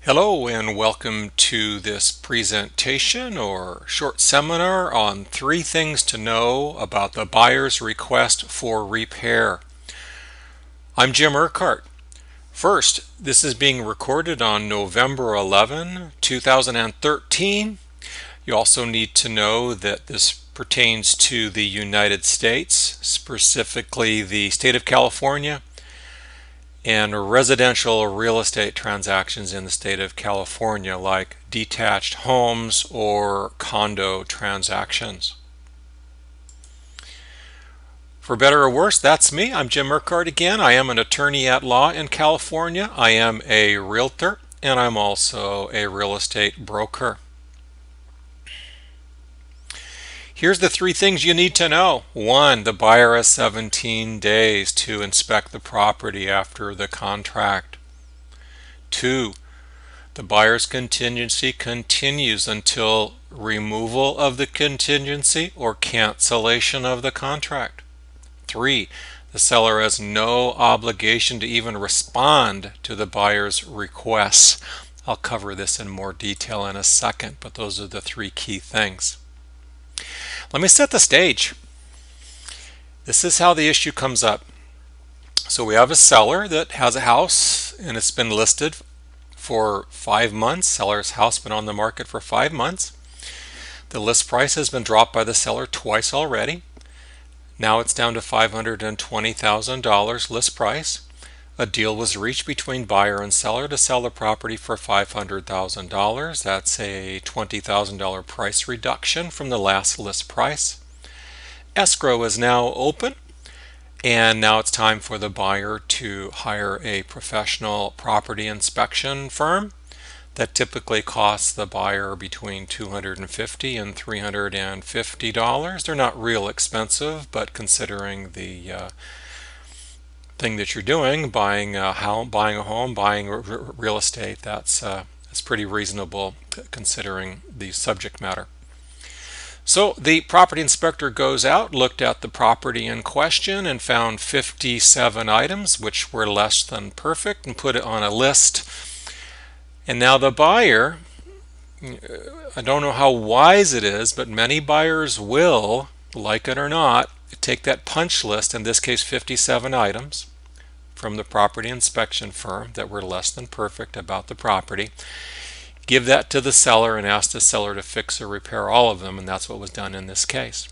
Hello and welcome to this presentation or short seminar on 3 things to know about the buyer's request for repair. I'm Jim URQUHART. First, this is being recorded on November 11, 2013. You also need to know that this pertains to the United States, specifically the state of California, and residential real estate transactions in the state of California, like detached homes or condo transactions. For better or worse, that's me. I'm Jim URQUHART again. I am an attorney at law in California. I am a realtor, and I'm also a real estate broker. Here's the 3 things you need to know. 1, the buyer has 17 days to inspect the property after the contract. 2, the buyer's contingency continues until removal of the contingency or cancellation of the contract. 3, the seller has no obligation to even respond to the buyer's requests. I'll cover this in more detail in a second, but those are the 3 key things. Let me set the stage. This is how the issue comes up. So we have a seller that has a house and it's been listed for 5 months. Seller's house been on the market for 5 months. The list price has been dropped by the seller twice already. Now it's down to $520,000 list price. A deal was reached between buyer and seller to sell the property for $500,000. That's a $20,000 price reduction from the last list price. Escrow is now open, and now it's time for the buyer to hire a professional property inspection firm that typically costs the buyer between $250 and $350. They're not real expensive, but considering the thing that you're doing, buying a home, buying real estate, that's pretty reasonable considering the subject matter. So the property inspector goes out, looked at the property in question, and found 57 items which were less than perfect and put it on a list. And now the buyer, I don't know how wise it is, but many buyers will, like it or not, take that punch list, in this case 57 items, from the property inspection firm that were less than perfect about the property, give that to the seller and ask the seller to fix or repair all of them, and that's what was done in this case.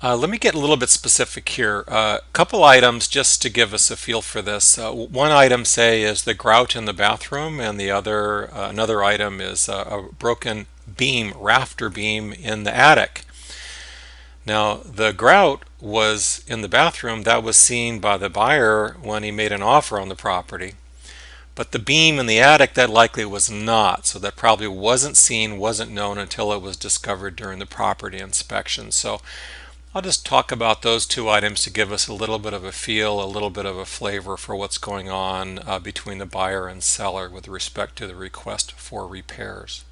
Let me get a little bit specific here. A couple items just to give us a feel for this. One item, say, is the grout in the bathroom, and the other another item is a broken beam, rafter beam in the attic. Now, the grout was in the bathroom. That was seen by the buyer when he made an offer on the property. But the beam in the attic, that likely was not. So that probably wasn't seen, wasn't known until it was discovered during the property inspection. So I'll just talk about those 2 items to give us a little bit of a feel, a little bit of a flavor for what's going on between the buyer and seller with respect to the request for repairs.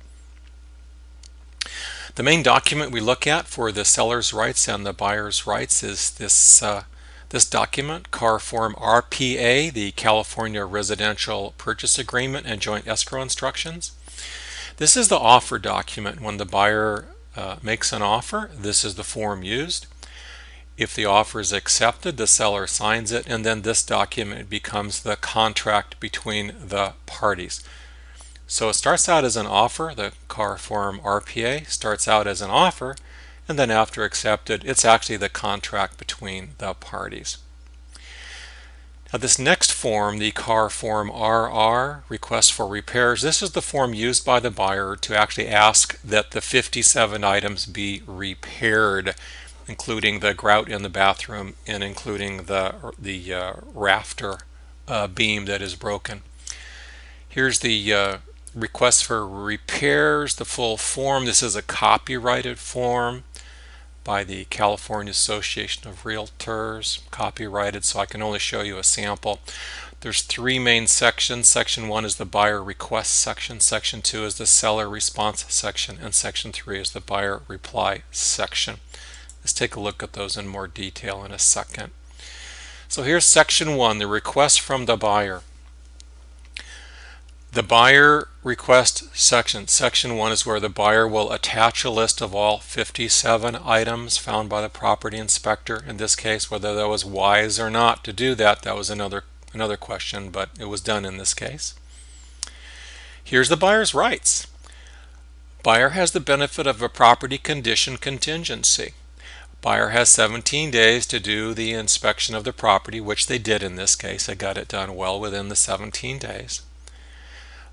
The main document we look at for the seller's rights and the buyer's rights is this document, CAR Form RPA, the California Residential Purchase Agreement and Joint Escrow Instructions. This is the offer document. When the buyer makes an offer, this is the form used. If the offer is accepted, the seller signs it, and then this document becomes the contract between the parties. So it starts out as an offer. The CAR Form RPA starts out as an offer, and then after accepted, it's actually the contract between the parties. Now this next form, the CAR Form RR, Request for Repairs, this is the form used by the buyer to actually ask that the 57 items be repaired, including the grout in the bathroom and including the rafter beam that is broken. Here's the request for repairs, the full form. This is a copyrighted form by the California Association of Realtors, copyrighted, so I can only show you a sample. There's 3 main sections. Section 1 is the buyer request section, section 2 is the seller response section, and section 3 is the buyer reply section. Let's take a look at those in more detail in a second. So here's section 1, the request from the buyer. The buyer request section. Section 1 is where the buyer will attach a list of all 57 items found by the property inspector. In this case, whether that was wise or not to do that, that was another question, but it was done in this case. Here's the buyer's rights. Buyer has the benefit of a property condition contingency. Buyer has 17 days to do the inspection of the property, which they did in this case. They got it done well within the 17 days.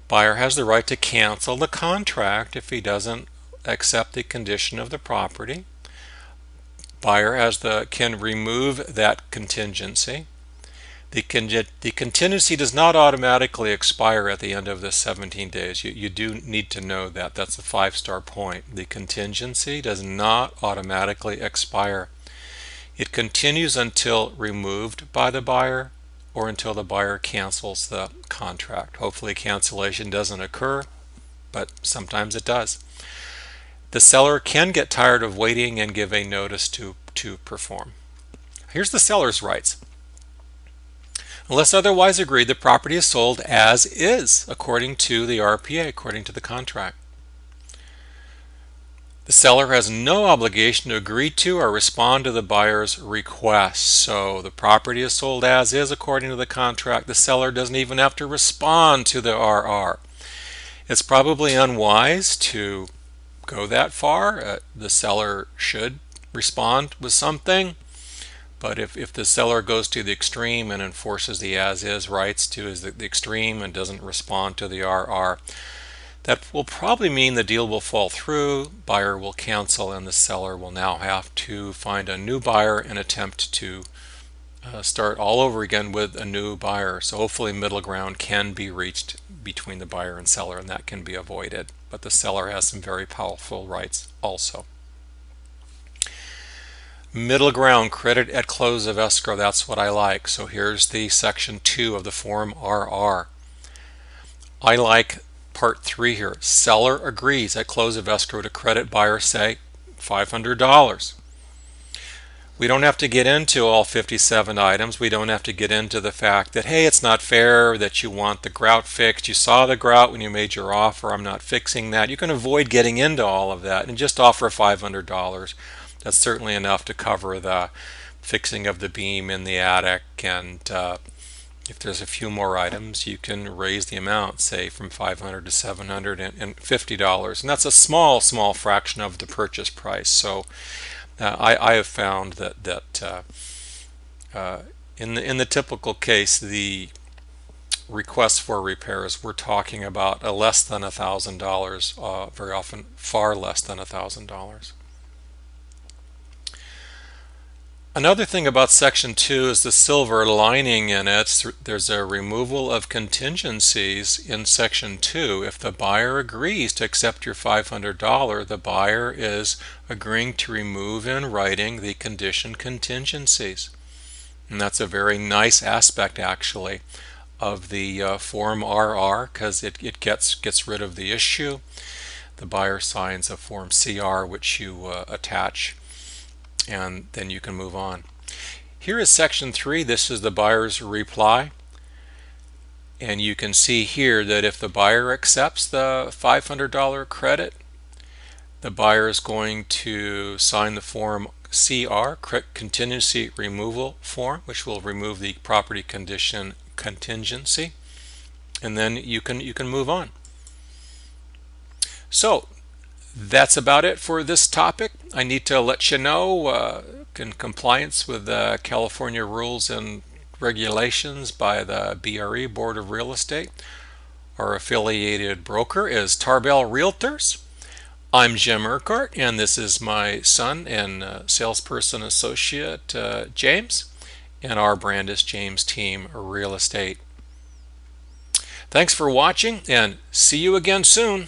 Buyer has the right to cancel the contract if he doesn't accept the condition of the property. Buyer can remove that contingency. The contingency does not automatically expire at the end of the 17 days. You do need to know that. That's a 5-star point. The contingency does not automatically expire. It continues until removed by the buyer or until the buyer cancels the contract. Hopefully cancellation doesn't occur, but sometimes it does. The seller can get tired of waiting and give a notice to perform. Here's the seller's rights. Unless otherwise agreed, the property is sold as is, according to the RPA, according to the contract. The seller has no obligation to agree to or respond to the buyer's request. So the property is sold as is according to the contract. The seller doesn't even have to respond to the RR. It's probably unwise to go that far. The seller should respond with something. But if the seller goes to the extreme and enforces the as-is rights to the extreme and doesn't respond to the RR, that will probably mean the deal will fall through, buyer will cancel, and the seller will now have to find a new buyer and attempt to start all over again with a new buyer. So hopefully middle ground can be reached between the buyer and seller, and that can be avoided. But the seller has some very powerful rights also. Middle ground, credit at close of escrow, that's what I like. So here's the section 2 of the form RR. I like part 3 here. Seller agrees at close of escrow to credit buyer, say, $500. We don't have to get into all 57 items. We don't have to get into the fact that, hey, it's not fair that you want the grout fixed. You saw the grout when you made your offer. I'm not fixing that. You can avoid getting into all of that and just offer $500. That's certainly enough to cover the fixing of the beam in the attic, and if there's a few more items, you can raise the amount, say from $500 to $750, and that's a small fraction of the purchase price. So I have found that in the typical case, the requests for repairs, we're talking about less than $1,000, very often far less than $1,000. Another thing about section 2 is the silver lining in it. There's a removal of contingencies in section 2. If the buyer agrees to accept your $500, the buyer is agreeing to remove in writing the condition contingencies. And that's a very nice aspect actually of the form RR, because it gets rid of the issue. The buyer signs a form CR which you attach, and then you can move on. Here is section 3. This is the buyer's reply, and you can see here that if the buyer accepts the $500 credit, the buyer is going to sign the form CR, contingency removal form, which will remove the property condition contingency, and then you can move on. So that's about it for this topic. I need to let you know, in compliance with the California rules and regulations by the BRE, Board of Real Estate, our affiliated broker is Tarbell Realtors. I'm Jim URQUHART, and this is my son and salesperson associate, James, and our brand is James Team Real Estate. Thanks for watching, and see you again soon.